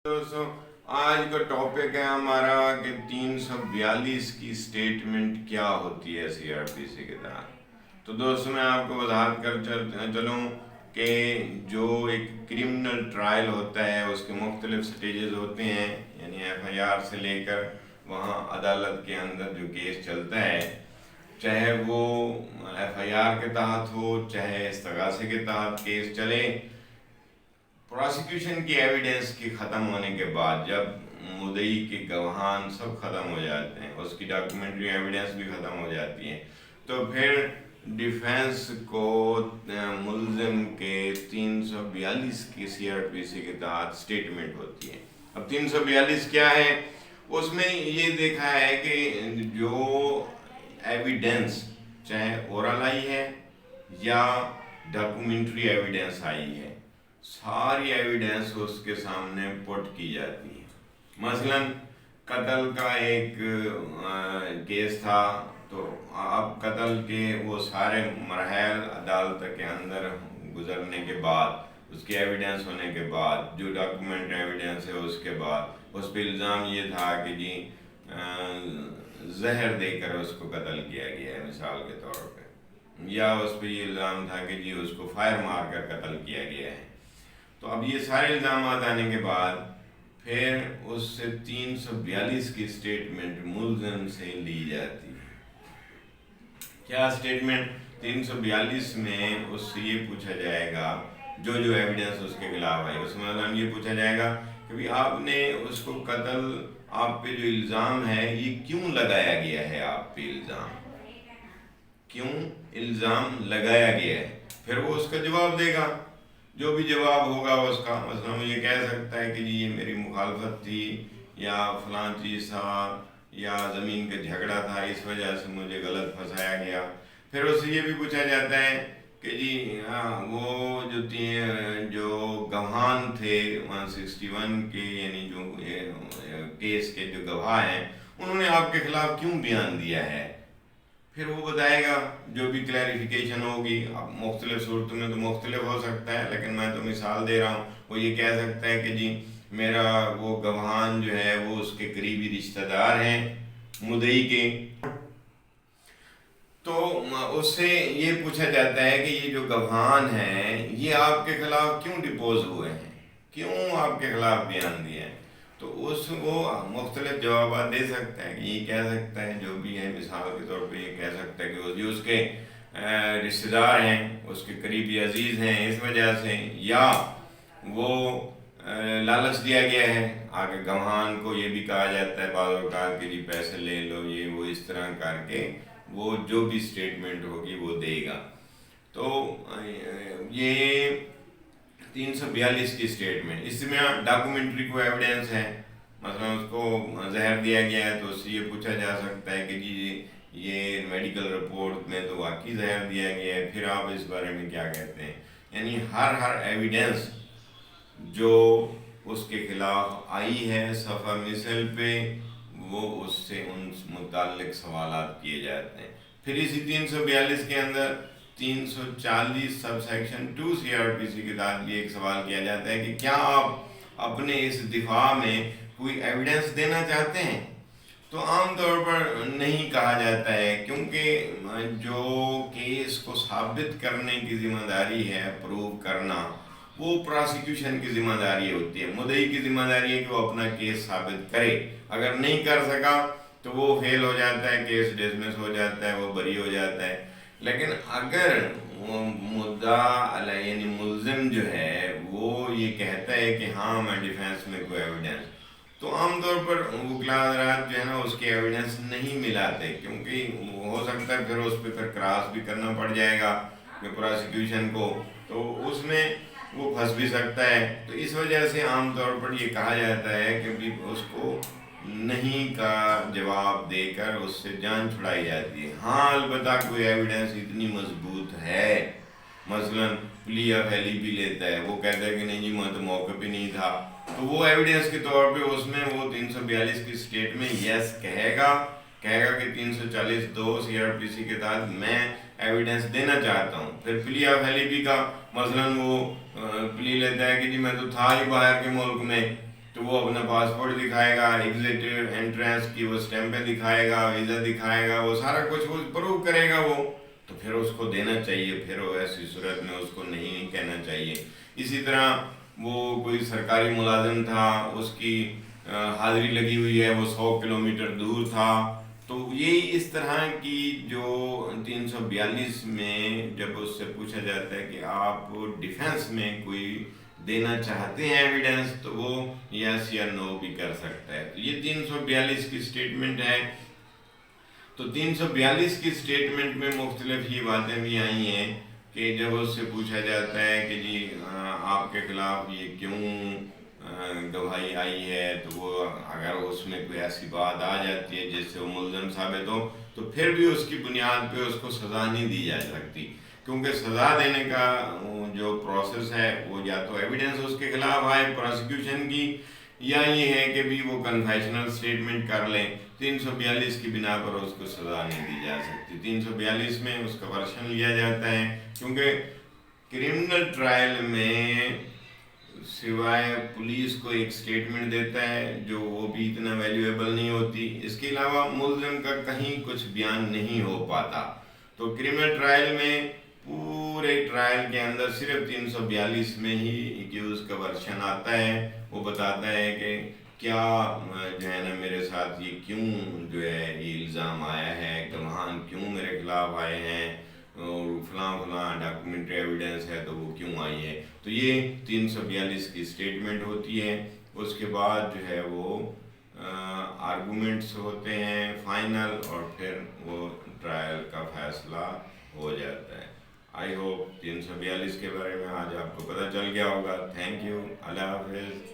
दोस्तों, आज का टॉपिक है हमारा कि 342 की स्टेटमेंट क्या होती है सीआरपीसी के तहत। तो दोस्तों, मैं आपको वजाहत कर चलूँ कि जो एक क्रिमिनल ट्रायल होता है उसके मुख्तलिफ स्टेजेस होते हैं, यानी एफआईआर से लेकर वहाँ अदालत के अंदर जो केस चलता है, चाहे वो एफआईआर के तहत हो चाहे इस्तगासे के तहत केस चले, प्रोसिक्यूशन की एविडेंस के ख़त्म होने के बाद जब मुद्दई के गवाहान सब ख़त्म हो जाते हैं, उसकी डॉक्यूमेंट्री एविडेंस भी ख़त्म हो जाती है, तो फिर डिफेंस को मुल्ज़िम के 342 की सीआरपीसी के तहत स्टेटमेंट होती है। अब 342 क्या है? उसमें ये देखा है कि जो एविडेंस चाहे ओरल आई है या डॉक्यूमेंट्री एविडेंस आई है, सारी एविडेंस उसके सामने पुट की जाती है। मसलन कत्ल का एक केस था, तो अब कत्ल के वो सारे मरहल अदालत के अंदर गुजरने के बाद, उसकी एविडेंस होने के बाद, जो डॉक्यूमेंट एविडेंस है उसके बाद उस पर इल्ज़ाम ये था कि जी जहर देकर उसको कत्ल किया गया है मिसाल के तौर पे, या उस पर ये इल्ज़ाम था कि जी उसको फायर मार कर कत्ल किया गया है। तो अब ये सारे इल्ज़ाम आने के बाद फिर उससे 342 की स्टेटमेंट मुल्ज़िम से ली जाती है। क्या स्टेटमेंट? 342 में उससे ये पूछा जाएगा, जो जो एविडेंस उसके खिलाफ है उसमें मतलब ये पूछा जाएगा कि भाई आपने उसको कत्ल, आप पे जो इल्ज़ाम है ये क्यों लगाया गया है, आप पे इल्ज़ाम क्यों इल्ज़ाम लगाया गया है। फिर वो उसका जवाब देगा, जो भी जवाब होगा उसका, मतलब मुझे कह सकता है कि जी ये मेरी मुखालफत थी, या फलां चीज़ था, या ज़मीन का झगड़ा था, इस वजह से मुझे गलत फंसाया गया। फिर उससे ये भी पूछा जाता है कि जी हाँ, वो जो गवाहान थे 161 के, यानी जो केस के जो गवाह हैं, उन्होंने आपके खिलाफ क्यों बयान दिया है। फिर वो बताएगा, जो भी क्लैरिफिकेशन होगी। अब मुख्तलिफ सूरतों में तो मुख्तलिफ हो सकता है, लेकिन मैं तो मिसाल दे रहा हूँ। वो ये कह सकता है कि जी मेरा वो गवाहान जो है वो उसके करीबी रिश्तेदार हैं मुद्दई के, तो उससे ये पूछा जाता है कि ये जो गवाहान हैं ये आपके खिलाफ क्यों डिपोज हुए हैं, क्यों आपके खिलाफ बयान दिए हैं। तो उस वो मुख्तलिफ जवाब दे सकता है कि ये कह सकता है, जो भी है मिसाल के तौर पे ये कह सकता है कि वो जो उसके रिश्तेदार हैं, उसके करीबी अजीज़ हैं इस वजह से, या वो लालच दिया गया है। आगे गवाहान को ये भी कहा जाता है बाज़ औक़ात कि जी पैसे ले लो, ये वो, इस तरह करके वो जो भी स्टेटमेंट होगी वो देगा। तो ये 342 की स्टेटमेंट, इसमें डॉक्यूमेंट्री को एविडेंस है, मतलब उसको जहर दिया गया है तो उससे ये पूछा जा सकता है कि जी ये मेडिकल रिपोर्ट में तो वाकई जहर दिया गया है, फिर आप इस बारे में क्या कहते हैं। यानी हर एविडेंस जो उसके खिलाफ आई है सफ़ा मिसल पे, वो उससे उन मुताल्लिक सवालात किए जाते हैं। फिर इसी 342 के अंदर 340 सब सेक्शन 2 सीआरपीसी के तहत ये एक सवाल किया जाता है कि क्या आप अपने इस दिफा में कोई एविडेंस देना चाहते हैं। तो आमतौर पर नहीं कहा जाता है, क्योंकि जो केस को साबित करने की ज़िम्मेदारी है, प्रूव करना, वो प्रोसिक्यूशन की ज़िम्मेदारी होती है। मुद्दई की ज़िम्मेदारी है कि वो अपना केस साबित करे। अगर नहीं कर सका तो वो फेल हो जाता है, केस डिसमिस हो जाता है, वो बरी हो जाता है। लेकिन अगर वो मुद्दा यानी मुल्ज़िम जो है वो ये कहता है कि हाँ मैं डिफेंस में कोई एविडेंस, तो आमतौर पर वकील हज़रात जो है ना उसके एविडेंस नहीं मिलाते, क्योंकि हो सकता है फिर उस पर फिर क्रॉस भी करना पड़ जाएगा कि प्रोसिक्यूशन को, तो उसमें वो फंस भी सकता है। तो इस वजह से आमतौर पर ये कहा जाता है कि उसको नहीं का जवाब देकर उससे जान छुड़ाई जाती है। हाँ, अलबत्ता कोई एविडेंस इतनी मजबूत है, मसलन प्ली ऑफ एलिबी लेता है, वो कहता है कि नहीं जी मैं तो मौके पे नहीं था, तो वो एविडेंस के तौर पे उसमें वो 342 की स्टेट में यस कहेगा कि 340(2) सीआरपीसी के तहत मैं एविडेंस देना चाहता हूँ। फिर प्ली ऑफ एलिबी का मसलन वो प्ली लेता है कि जी मैं तो था ही बाहर के मुल्क में, تو وہ اپنا پاسپورٹ دکھائے گا، ایگزٹ انٹرنس کی وہ اسٹیمپیں دکھائے گا، ویزا دکھائے گا، وہ سارا کچھ وہ پروو کرے گا وہ، تو پھر اس کو دینا چاہیے، پھر وہ ایسی صورت میں اس کو نہیں کہنا چاہیے۔ اسی طرح وہ کوئی سرکاری ملازم تھا، اس کی حاضری لگی ہوئی ہے، وہ 100 کلومیٹر دور تھا، تو یہ اس طرح کی جو 342 میں جب اس سے پوچھا جاتا ہے کہ آپ ڈیفینس میں کوئی دینا چاہتے ہیں ایویڈنس، تو وہ یس یا نو بھی کر سکتا ہے۔ تو یہ 342 کی اسٹیٹمنٹ ہے۔ تو 342 کی اسٹیٹمنٹ میں مختلف یہ باتیں بھی آئی ہیں کہ جب اس سے پوچھا جاتا ہے کہ جی آپ کے خلاف یہ کیوں گواہی آئی ہے، تو وہ اگر اس میں کوئی ایسی بات آ جاتی ہے جس سے وہ ملزم ثابت ہو، تو پھر بھی اس کی بنیاد پہ اس کو سزا نہیں دی جا سکتی، کیونکہ سزا دینے کا جو پروسیس ہے وہ یا تو ایویڈنس اس کے خلاف آئے پروسیکیوشن کی، یا یہ ہے کہ بھی وہ کنفیشنل اسٹیٹمنٹ کر لیں۔ 342 کی بنا پر اس کو سزا نہیں دی جا سکتی۔ 342 میں اس کا ورشن لیا جاتا ہے، کیونکہ کرمنل ٹرائل میں سوائے پولیس کو ایک اسٹیٹمنٹ دیتا ہے جو وہ بھی اتنا ویلیویبل نہیں ہوتی، اس کے علاوہ ملزم کا کہیں کچھ بیان نہیں ہو پاتا۔ تو کرمنل ٹرائل میں پورے ٹرائل کے اندر صرف 342 میں ہی ایکیوز کا ورشن آتا ہے، وہ بتاتا ہے کہ کیا جو ہے نا میرے ساتھ یہ کیوں جو ہے یہ الزام آیا ہے، گواہان کیوں میرے خلاف آئے ہیں، اور فلاں فلاں ڈاکومنٹری ایویڈنس ہے تو وہ کیوں آئی ہے۔ تو یہ 342 کی اسٹیٹمنٹ ہوتی ہے۔ اس کے بعد جو ہے وہ آرگومنٹس ہوتے ہیں فائنل، اور پھر وہ ٹرائل کا فیصلہ ہو جاتا ہے۔ آئی ہوپ 342 کے بارے میں آج آپ کو پتہ چل گیا ہوگا۔ تھینک یو، اللہ حافظ۔